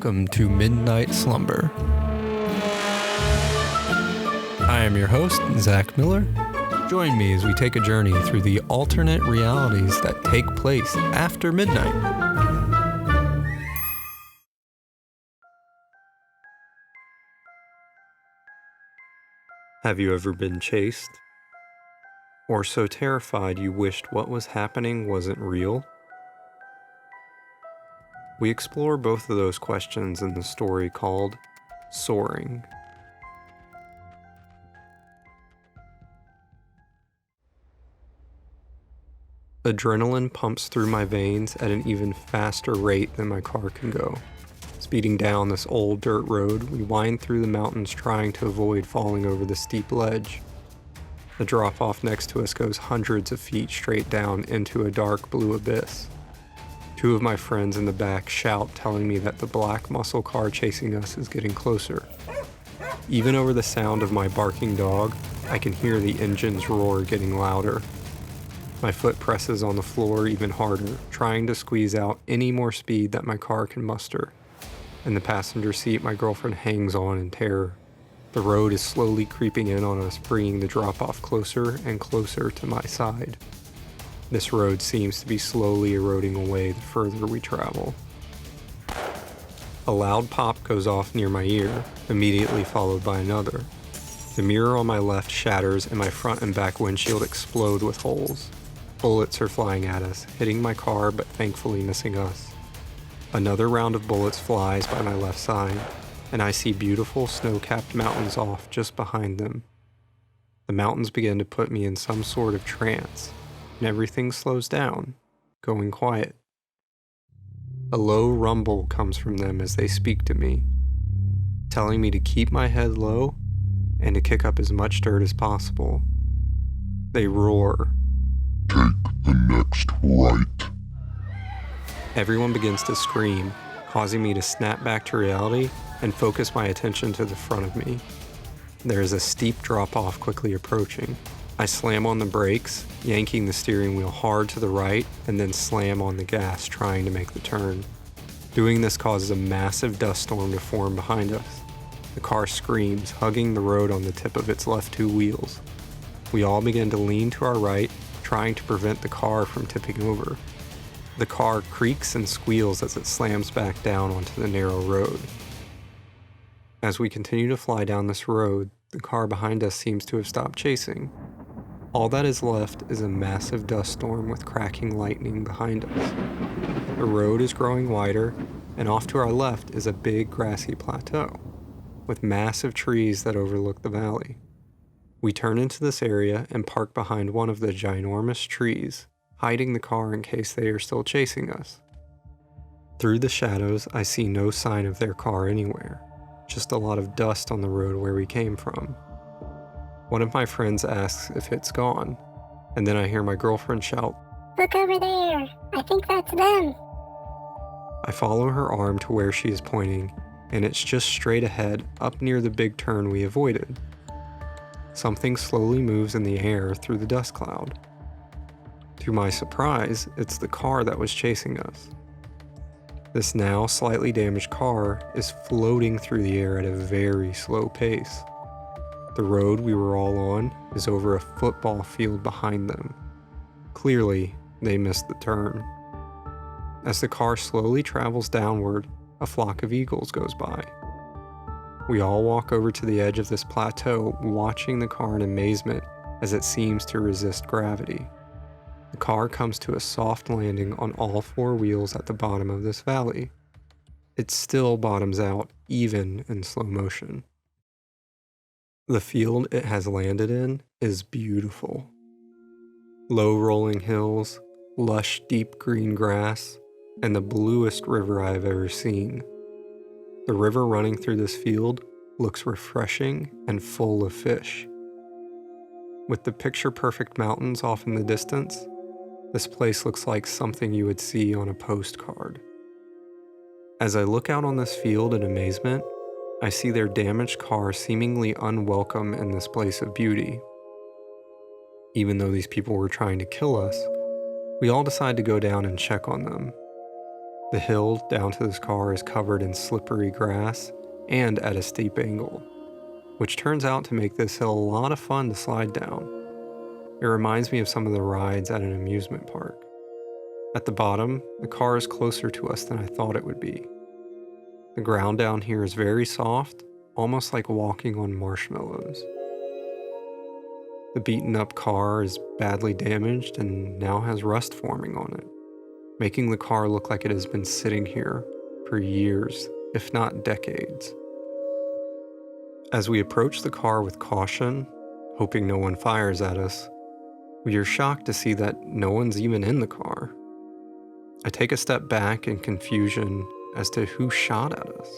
welcome to Midnight Slumber. I am your host, Zach Miller. Join me as we take a journey through the alternate realities that take place after midnight. Have you ever been chased? Or so terrified you wished what was happening wasn't real? We explore both of those questions in the story called Soaring. Adrenaline pumps through my veins at an even faster rate than my car can go. Speeding down this old dirt road, we wind through the mountains trying to avoid falling over the steep ledge. The drop-off next to us goes hundreds of feet straight down into a dark blue abyss. Two of my friends in the back shout, telling me that the black muscle car chasing us is getting closer. Even over the sound of my barking dog, I can hear the engine's roar getting louder. My foot presses on the floor even harder, trying to squeeze out any more speed that my car can muster. In the passenger seat, my girlfriend hangs on in terror. The road is slowly creeping in on us, bringing the drop-off closer and closer to my side. This road seems to be slowly eroding away the further we travel. A loud pop goes off near my ear, immediately followed by another. The mirror on my left shatters and my front and back windshield explode with holes. Bullets are flying at us, hitting my car but thankfully missing us. Another round of bullets flies by my left side, and I see beautiful snow-capped mountains off just behind them. The mountains begin to put me in some sort of trance, and everything slows down, going quiet. A low rumble comes from them as they speak to me, telling me to keep my head low and to kick up as much dirt as possible. They roar, "Take the next right." Everyone begins to scream, causing me to snap back to reality and focus my attention to the front of me. There is a steep drop-off quickly approaching. I slam on the brakes, yanking the steering wheel hard to the right, and then slam on the gas, trying to make the turn. Doing this causes a massive dust storm to form behind us. The car screams, hugging the road on the tip of its left two wheels. We all begin to lean to our right, trying to prevent the car from tipping over. The car creaks and squeals as it slams back down onto the narrow road. As we continue to fly down this road, the car behind us seems to have stopped chasing. All that is left is a massive dust storm with cracking lightning behind us. The road is growing wider, and off to our left is a big grassy plateau, with massive trees that overlook the valley. We turn into this area and park behind one of the ginormous trees, hiding the car in case they are still chasing us. Through the shadows, I see no sign of their car anywhere, just a lot of dust on the road where we came from. One of my friends asks if it's gone, and then I hear my girlfriend shout, "Look over there! I think that's them!" I follow her arm to where she is pointing, and it's just straight ahead, up near the big turn we avoided. Something slowly moves in the air through the dust cloud. To my surprise, it's the car that was chasing us. This now slightly damaged car is floating through the air at a very slow pace. The road we were all on is over a football field behind them. Clearly, they missed the turn. As the car slowly travels downward, a flock of eagles goes by. We all walk over to the edge of this plateau, watching the car in amazement as it seems to resist gravity. The car comes to a soft landing on all four wheels at the bottom of this valley. It still bottoms out, even in slow motion. The field it has landed in is beautiful. Low rolling hills, lush deep green grass, and the bluest river I have ever seen. The river running through this field looks refreshing and full of fish. With the picture-perfect mountains off in the distance, this place looks like something you would see on a postcard. As I look out on this field in amazement, I see their damaged car seemingly unwelcome in this place of beauty. Even though these people were trying to kill us, we all decide to go down and check on them. The hill down to this car is covered in slippery grass and at a steep angle, which turns out to make this hill a lot of fun to slide down. It reminds me of some of the rides at an amusement park. At the bottom, the car is closer to us than I thought it would be. The ground down here is very soft, almost like walking on marshmallows. The beaten up car is badly damaged and now has rust forming on it, making the car look like it has been sitting here for years, if not decades. As we approach the car with caution, hoping no one fires at us, we are shocked to see that no one's even in the car. I take a step back in confusion as to who shot at us,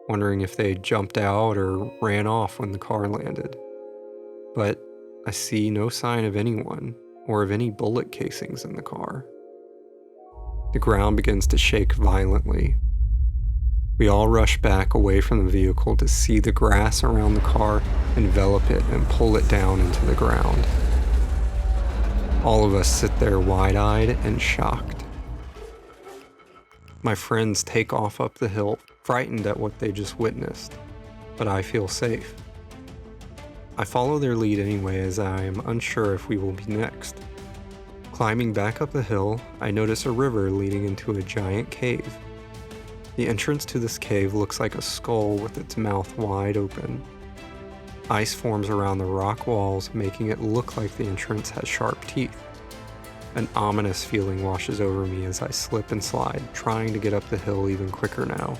wondering if they jumped out or ran off when the car landed. But I see no sign of anyone or of any bullet casings in the car. The ground begins to shake violently. We all rush back away from the vehicle to see the grass around the car envelop it and pull it down into the ground. All of us sit there wide-eyed and shocked. My friends take off up the hill, frightened at what they just witnessed, but I feel safe. I follow their lead anyway, as I am unsure if we will be next. Climbing back up the hill, I notice a river leading into a giant cave. The entrance to this cave looks like a skull with its mouth wide open. Ice forms around the rock walls, making it look like the entrance has sharp teeth. An ominous feeling washes over me as I slip and slide, trying to get up the hill even quicker now.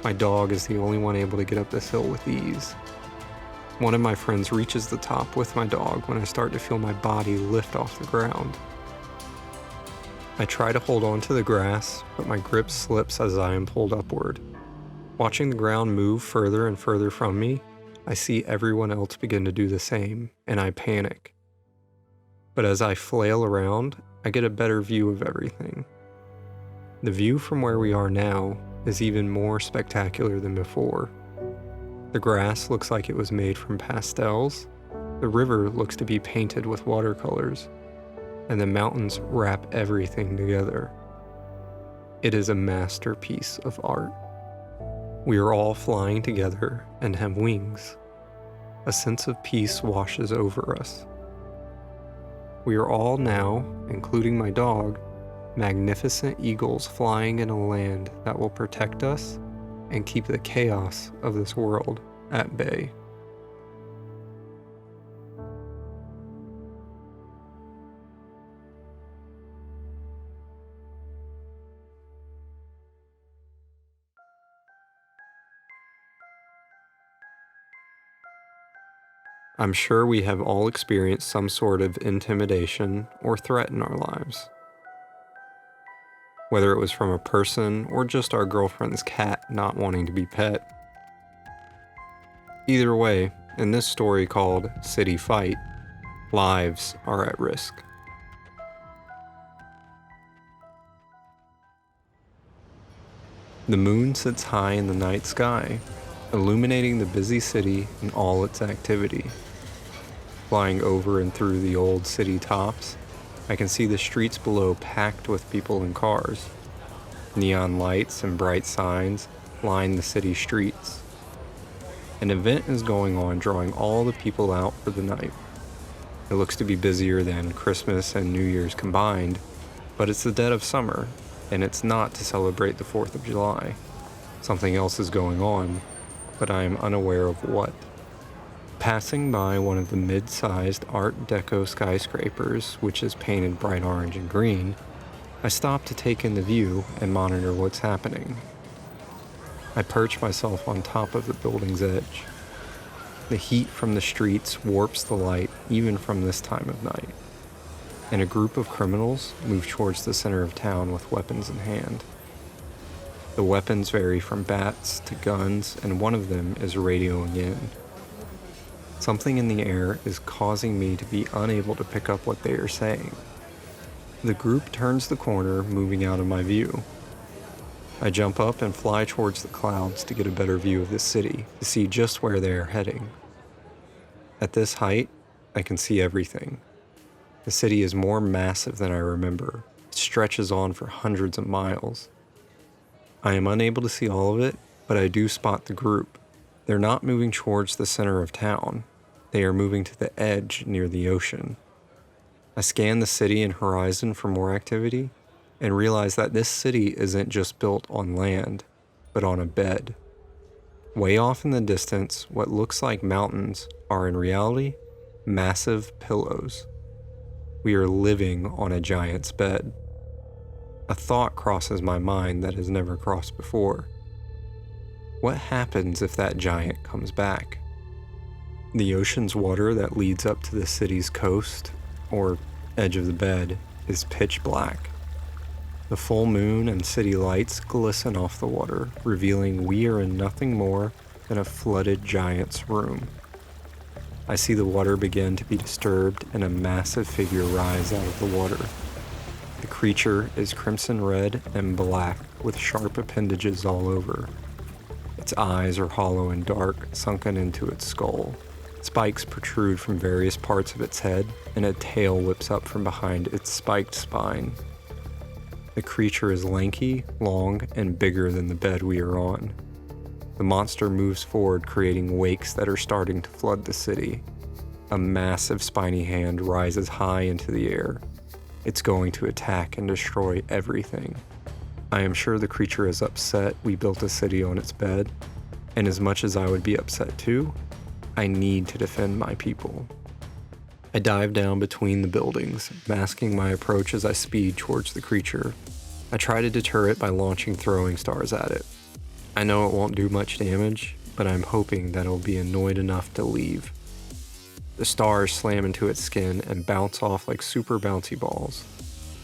My dog is the only one able to get up this hill with ease. One of my friends reaches the top with my dog when I start to feel my body lift off the ground. I try to hold on to the grass, but my grip slips as I am pulled upward. Watching the ground move further and further from me, I see everyone else begin to do the same, and I panic. But as I flail around, I get a better view of everything. The view from where we are now is even more spectacular than before. The grass looks like it was made from pastels, the river looks to be painted with watercolors, and the mountains wrap everything together. It is a masterpiece of art. We are all flying together and have wings. A sense of peace washes over us. We are all now, including my dog, magnificent eagles flying in a land that will protect us and keep the chaos of this world at bay. I'm sure we have all experienced some sort of intimidation or threat in our lives. Whether it was from a person or just our girlfriend's cat not wanting to be pet. Either way, in this story called City Fight, lives are at risk. The moon sits high in the night sky, illuminating the busy city and all its activity. Flying over and through the old city tops, I can see the streets below packed with people and cars. Neon lights and bright signs line the city streets. An event is going on, drawing all the people out for the night. It looks to be busier than Christmas and New Year's combined, but it's the dead of summer, and it's not to celebrate the 4th of July. Something else is going on, but I am unaware of what. Passing by one of the mid-sized Art Deco skyscrapers, which is painted bright orange and green, I stop to take in the view and monitor what's happening. I perch myself on top of the building's edge. The heat from the streets warps the light even from this time of night, and a group of criminals move towards the center of town with weapons in hand. The weapons vary from bats to guns, and one of them is radioing in. Something in the air is causing me to be unable to pick up what they are saying. The group turns the corner, moving out of my view. I jump up and fly towards the clouds to get a better view of the city, to see just where they are heading. At this height, I can see everything. The city is more massive than I remember. It stretches on for hundreds of miles, I am unable to see all of it, but I do spot the group. They're not moving towards the center of town. They are moving to the edge near the ocean. I scan the city and horizon for more activity and realize that this city isn't just built on land, but on a bed. Way off in the distance, what looks like mountains are in reality massive pillows. We are living on a giant's bed. A thought crosses my mind that has never crossed before. What happens if that giant comes back? The ocean's water that leads up to the city's coast, or edge of the bed, is pitch black. The full moon and city lights glisten off the water, revealing we are in nothing more than a flooded giant's room. I see the water begin to be disturbed and a massive figure rise out of the water. The creature is crimson red and black with sharp appendages all over. Its eyes are hollow and dark, sunken into its skull. Spikes protrude from various parts of its head, and a tail whips up from behind its spiked spine. The creature is lanky, long, and bigger than the bed we are on. The monster moves forward, creating wakes that are starting to flood the city. A massive spiny hand rises high into the air. It's going to attack and destroy everything. I am sure the creature is upset we built a city on its bed, and as much as I would be upset too, I need to defend my people. I dive down between the buildings, masking my approach as I speed towards the creature. I try to deter it by launching throwing stars at it. I know it won't do much damage, but I'm hoping that it'll be annoyed enough to leave. The stars slam into its skin and bounce off like super bouncy balls.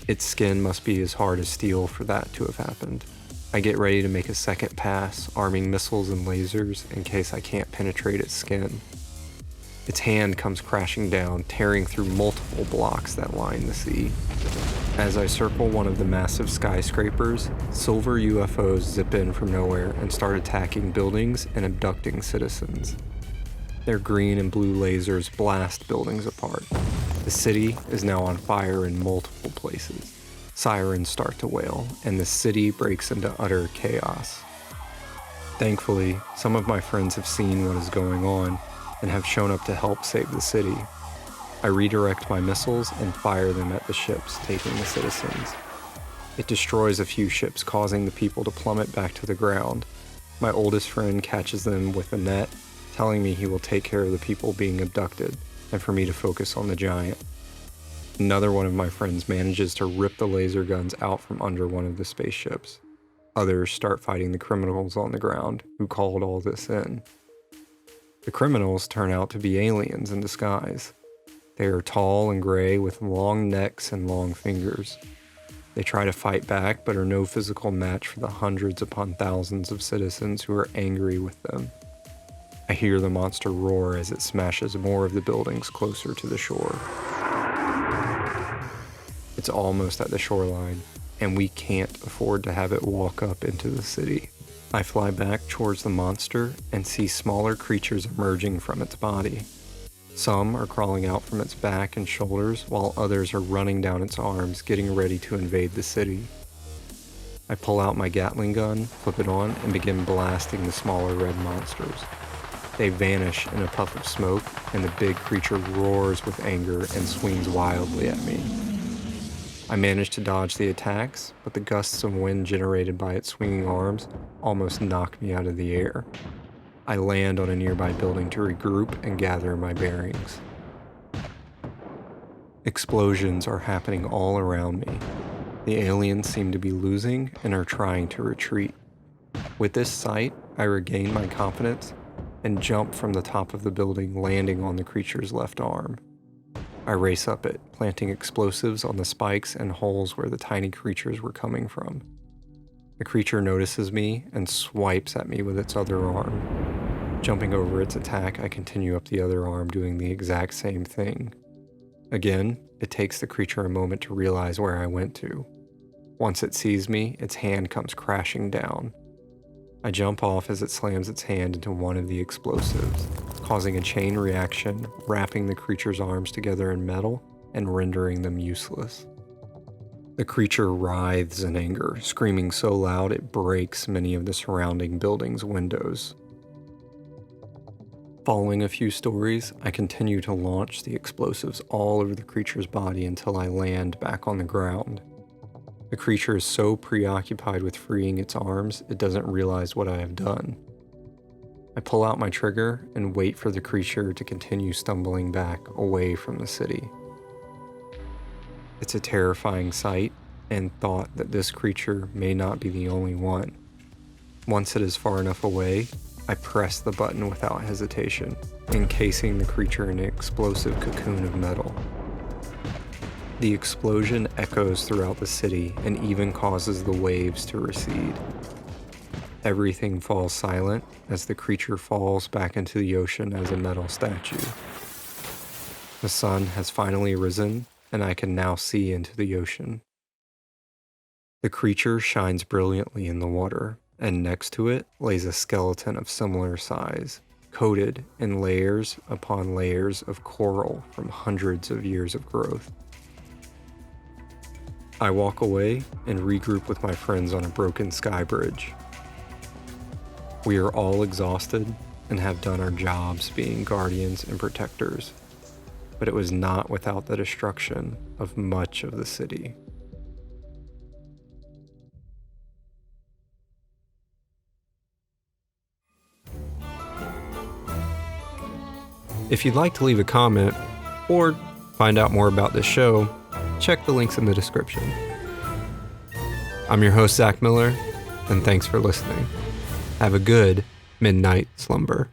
Its skin must be as hard as steel for that to have happened. I get ready to make a second pass, arming missiles and lasers in case I can't penetrate its skin. Its hand comes crashing down, tearing through multiple blocks that line the sea. As I circle one of the massive skyscrapers, silver UFOs zip in from nowhere and start attacking buildings and abducting citizens. Their green and blue lasers blast buildings apart. The city is now on fire in multiple places. Sirens start to wail, and the city breaks into utter chaos. Thankfully, some of my friends have seen what is going on and have shown up to help save the city. I redirect my missiles and fire them at the ships taking the citizens. It destroys a few ships, causing the people to plummet back to the ground. My oldest friend catches them with a net, telling me he will take care of the people being abducted and for me to focus on the giant. Another one of my friends manages to rip the laser guns out from under one of the spaceships. Others start fighting the criminals on the ground who called all this in. The criminals turn out to be aliens in disguise. They are tall and gray with long necks and long fingers. They try to fight back but are no physical match for the hundreds upon thousands of citizens who are angry with them. I hear the monster roar as it smashes more of the buildings closer to the shore. It's almost at the shoreline, and we can't afford to have it walk up into the city. I fly back towards the monster and see smaller creatures emerging from its body. Some are crawling out from its back and shoulders, while others are running down its arms, getting ready to invade the city. I pull out my Gatling gun, flip it on, and begin blasting the smaller red monsters. They vanish in a puff of smoke, and the big creature roars with anger and swings wildly at me. I manage to dodge the attacks, but the gusts of wind generated by its swinging arms almost knock me out of the air. I land on a nearby building to regroup and gather my bearings. Explosions are happening all around me. The aliens seem to be losing and are trying to retreat. With this sight, I regain my confidence and jump from the top of the building, landing on the creature's left arm. I race up it, planting explosives on the spikes and holes where the tiny creatures were coming from. The creature notices me and swipes at me with its other arm. Jumping over its attack, I continue up the other arm, doing the exact same thing. Again, it takes the creature a moment to realize where I went to. Once it sees me, its hand comes crashing down. I jump off as it slams its hand into one of the explosives, causing a chain reaction, wrapping the creature's arms together in metal and rendering them useless. The creature writhes in anger, screaming so loud it breaks many of the surrounding buildings' windows. Following a few stories, I continue to launch the explosives all over the creature's body until I land back on the ground. The creature is so preoccupied with freeing its arms, it doesn't realize what I have done. I pull out my trigger and wait for the creature to continue stumbling back away from the city. It's a terrifying sight, and thought that this creature may not be the only one. Once it is far enough away, I press the button without hesitation, encasing the creature in an explosive cocoon of metal. The explosion echoes throughout the city and even causes the waves to recede. Everything falls silent as the creature falls back into the ocean as a metal statue. The sun has finally risen, and I can now see into the ocean. The creature shines brilliantly in the water, and next to it lays a skeleton of similar size, coated in layers upon layers of coral from hundreds of years of growth. I walk away and regroup with my friends on a broken sky bridge. We are all exhausted and have done our jobs being guardians and protectors, but it was not without the destruction of much of the city. If you'd like to leave a comment or find out more about this show, check the links in the description. I'm your host, Zach Miller, and thanks for listening. Have a good midnight slumber.